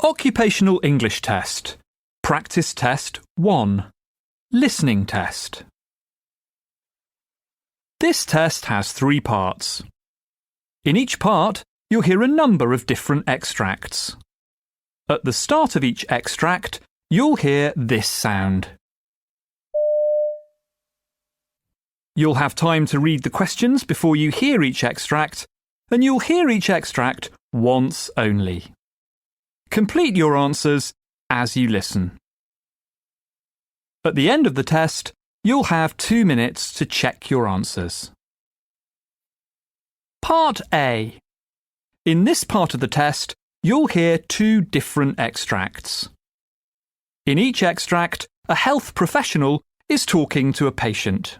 Occupational English Test. Practice Test 1. Listening Test. This test has 3 parts. In each part, you'll hear a number of different extracts. At the start of each extract, you'll hear this sound. You'll have time to read the questions before you hear each extract, and you'll hear each extract once only. Complete your answers as you listen. At the end of the test, you'll have 2 minutes to check your answers. Part A. In this part of the test, you'll hear 2 different extracts. In each extract, a health professional is talking to a patient.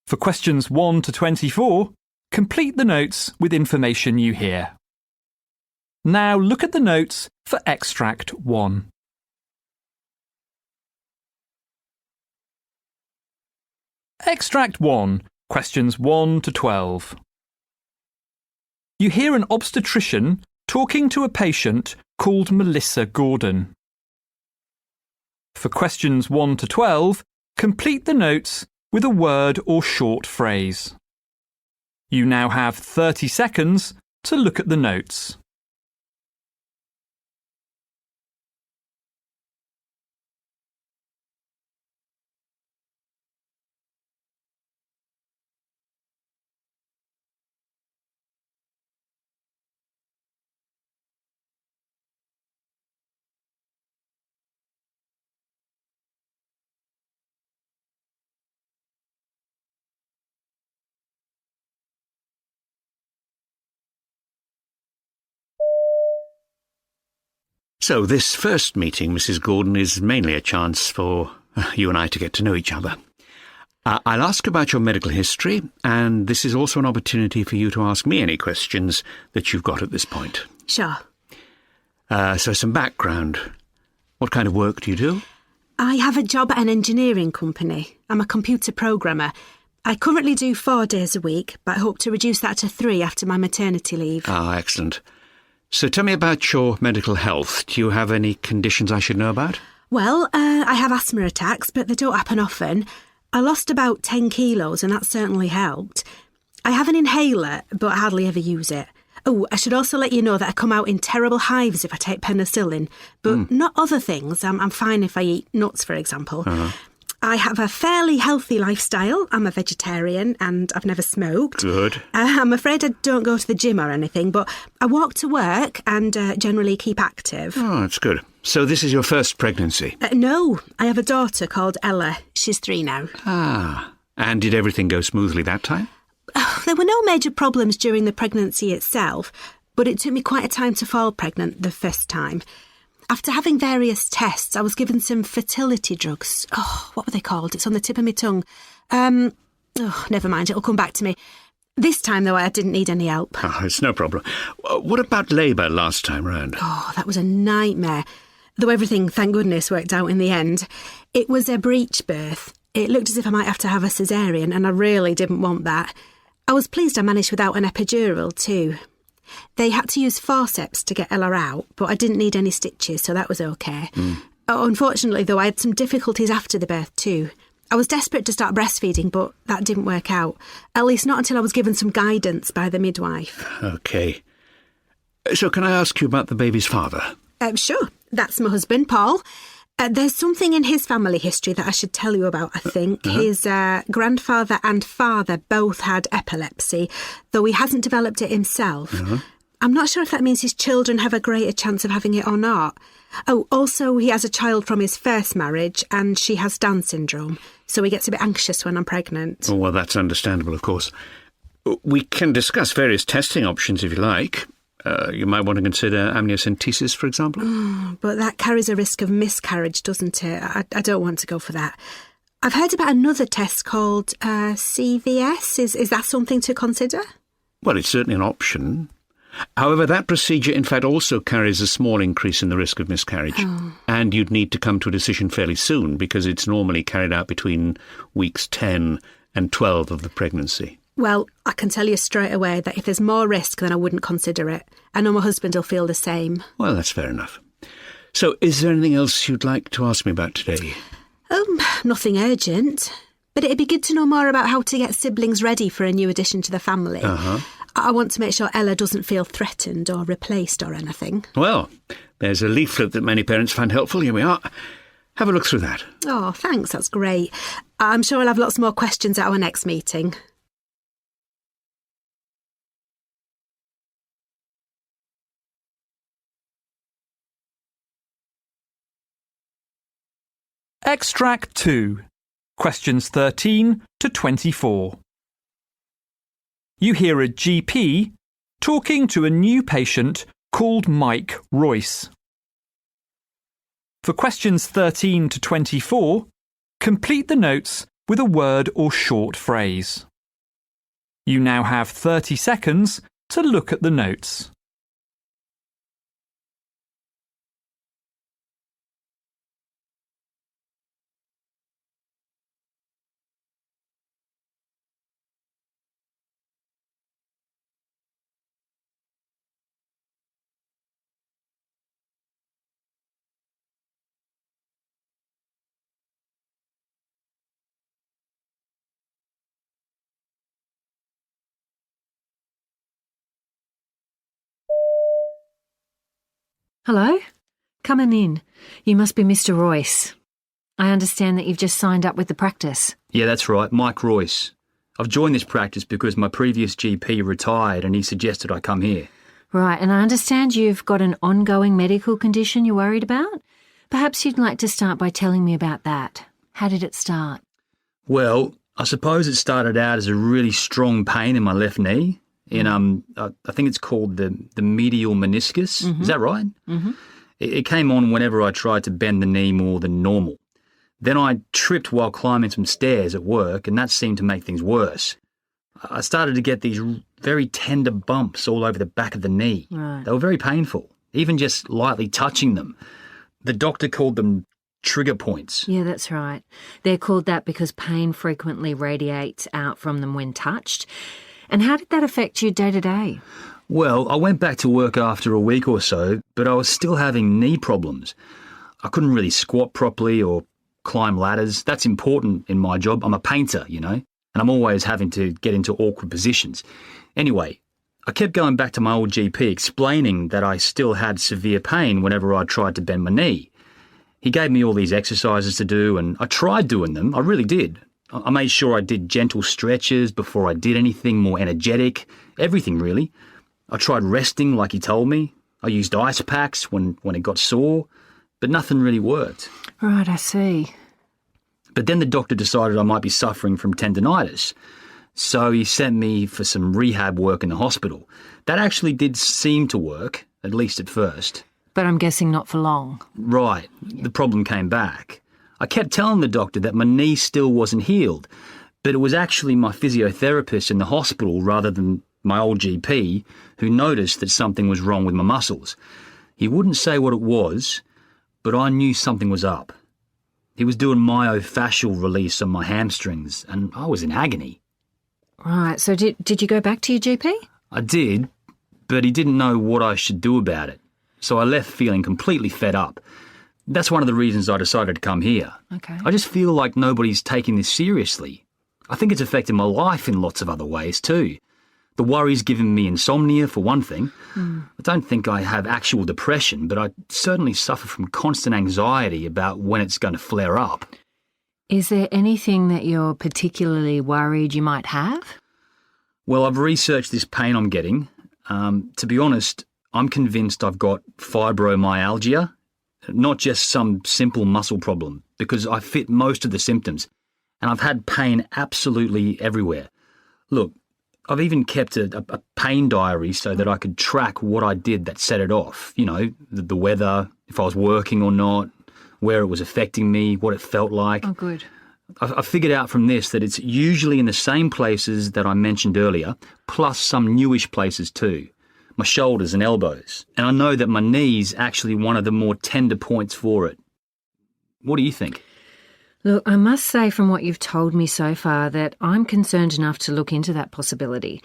For questions 1 to 24, complete the notes with information you hear. Now look at the notes for extract 1. Extract 1, questions 1 to 12. You hear an obstetrician talking to a patient called Melissa Gordon. For questions 1 to 12, complete the notes with a word or short phrase. You now have 30 seconds to look at the notes. So this first meeting, Mrs. Gordon, is mainly a chance for you and I to get to know each other. I'll ask about your medical history, and this is also an opportunity for you to ask me any questions that you've got at this point. Sure. So some background. What kind of work do you do? I have a job at an engineering company. I'm a computer programmer. I currently do 4 days a week, but I hope to reduce that to 3 after my maternity leave. Ah, excellent. So tell me about your medical health. Do you have any conditions I should know about? Well, I have asthma attacks, but they don't happen often. I lost about 10 kilos and that certainly helped. I have an inhaler, but I hardly ever use it. Oh, I should also let you know that I come out in terrible hives if I take penicillin, but not other things. I'm fine if I eat nuts, for example. I have a fairly healthy lifestyle. I'm a vegetarian and I've never smoked. Good. I'm afraid I don't go to the gym or anything, but I walk to work and generally keep active. Oh, that's good. So this is your first pregnancy? No, I have a daughter called Ella. She's 3 now. Ah, and did everything go smoothly that time? There were no major problems during the pregnancy itself, but it took me quite a time to fall pregnant the first time. After having various tests, I was given some fertility drugs. Oh, what were they called? It's on the tip of my tongue. Never mind, it'll come back to me. This time, though, I didn't need any help. Oh, it's no problem. What about labour last time round? Oh, that was a nightmare. Though everything, thank goodness, worked out in the end. It was a breech birth. It looked as if I might have to have a caesarean, and I really didn't want that. I was pleased I managed without an epidural, too. They had to use forceps to get Ella out, but I didn't need any stitches, so that was okay. Unfortunately, though, I had some difficulties after the birth too. I was desperate to start breastfeeding, but that didn't work out. At least not until I was given some guidance by the midwife. OK. So can I ask you about the baby's father? Sure. That's my husband, Paul. There's something in his family history that I should tell you about, I think. His grandfather and father both had epilepsy, though he hasn't developed it himself. I'm not sure if that means his children have a greater chance of having it or not. Oh, also, he has a child from his first marriage, and she has Down syndrome, so he gets a bit anxious when I'm pregnant. Oh, well, that's understandable, of course. We can discuss various testing options if you like. You might want to consider amniocentesis, for example. But that carries a risk of miscarriage, doesn't it? I don't want to go for that. I've heard about another test called CVS. Is that something to consider? Well, it's certainly an option. However, that procedure, in fact, also carries a small increase in the risk of miscarriage. And you'd need to come to a decision fairly soon because it's normally carried out between weeks 10 and 12 of the pregnancy. Well, I can tell you straight away that if there's more risk, then I wouldn't consider it. I know my husband will feel the same. Well, that's fair enough. So, is there anything else you'd like to ask me about today? Nothing urgent. But it'd be good to know more about how to get siblings ready for a new addition to the family. I want to make sure Ella doesn't feel threatened or replaced or anything. Well, there's a leaflet that many parents find helpful. Here we are. Have a look through that. Oh, thanks, that's great. I'm sure I'll have lots more questions at our next meeting. Extract 2. Questions 13 to 24. You hear a GP talking to a new patient called Mike Royce. For questions 13 to 24, complete the notes with a word or short phrase. You now have 30 seconds to look at the notes. Hello? Coming in. You must be Mr. Royce. I understand that you've just signed up with the practice. Yeah, that's right, Mike Royce. I've joined this practice because my previous GP retired and he suggested I come here. Right, and I understand you've got an ongoing medical condition you're worried about? Perhaps you'd like to start by telling me about that. How did it start? Well, I suppose it started out as a really strong pain in my left knee. I think it's called the medial meniscus. Is that right? It came on whenever I tried to bend the knee more than normal. Then I tripped while climbing some stairs at work, and that seemed to make things worse. I started to get these very tender bumps all over the back of the knee. Right. They were very painful, even just lightly touching them. The doctor called them trigger points. Yeah, that's right. They're called that because pain frequently radiates out from them when touched. And how did that affect you day to day? Well, I went back to work after a week or so, but I was still having knee problems. I couldn't really squat properly or climb ladders. That's important in my job. I'm a painter, and I'm always having to get into awkward positions. Anyway, I kept going back to my old GP explaining that I still had severe pain whenever I tried to bend my knee. He gave me all these exercises to do, and I tried doing them. I really did. I made sure I did gentle stretches before I did anything more energetic, everything really. I tried resting like he told me. I used ice packs when it got sore, but nothing really worked. Right, I see. But then the doctor decided I might be suffering from tendinitis, so he sent me for some rehab work in the hospital. That actually did seem to work, at least at first. But I'm guessing not for long. Right, the problem came back. I kept telling the doctor that my knee still wasn't healed, but it was actually my physiotherapist in the hospital rather than my old GP who noticed that something was wrong with my muscles. He wouldn't say what it was, but I knew something was up. He was doing myofascial release on my hamstrings, and I was in agony. Right, so did you go back to your GP? I did, but he didn't know what I should do about it, so I left feeling completely fed up. That's one of the reasons I decided to come here. Okay. I just feel like nobody's taking this seriously. I think it's affected my life in lots of other ways too. The worry's given me insomnia, for one thing. I don't think I have actual depression, but I certainly suffer from constant anxiety about when it's going to flare up. Is there anything that you're particularly worried you might have? Well, I've researched this pain I'm getting. To be honest, I'm convinced I've got fibromyalgia. Not just some simple muscle problem, because I fit most of the symptoms, and I've had pain absolutely everywhere. Look, I've even kept a pain diary so that I could track what I did that set it off. The weather, if I was working or not, where it was affecting me, what it felt like. Oh, good. I figured out from this that it's usually in the same places that I mentioned earlier, plus some newish places too. My shoulders and elbows, and I know that my knee's actually one of the more tender points for it. What do you think? Look, I must say from what you've told me so far that I'm concerned enough to look into that possibility.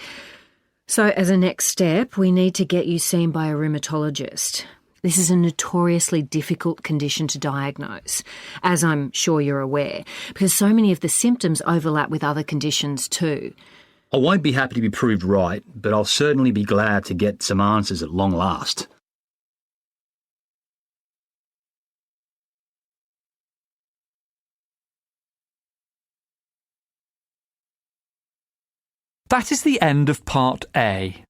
So as a next step, we need to get you seen by a rheumatologist. This is a notoriously difficult condition to diagnose, as I'm sure you're aware, because so many of the symptoms overlap with other conditions too. I won't be happy to be proved right, but I'll certainly be glad to get some answers at long last. That is the end of Part A.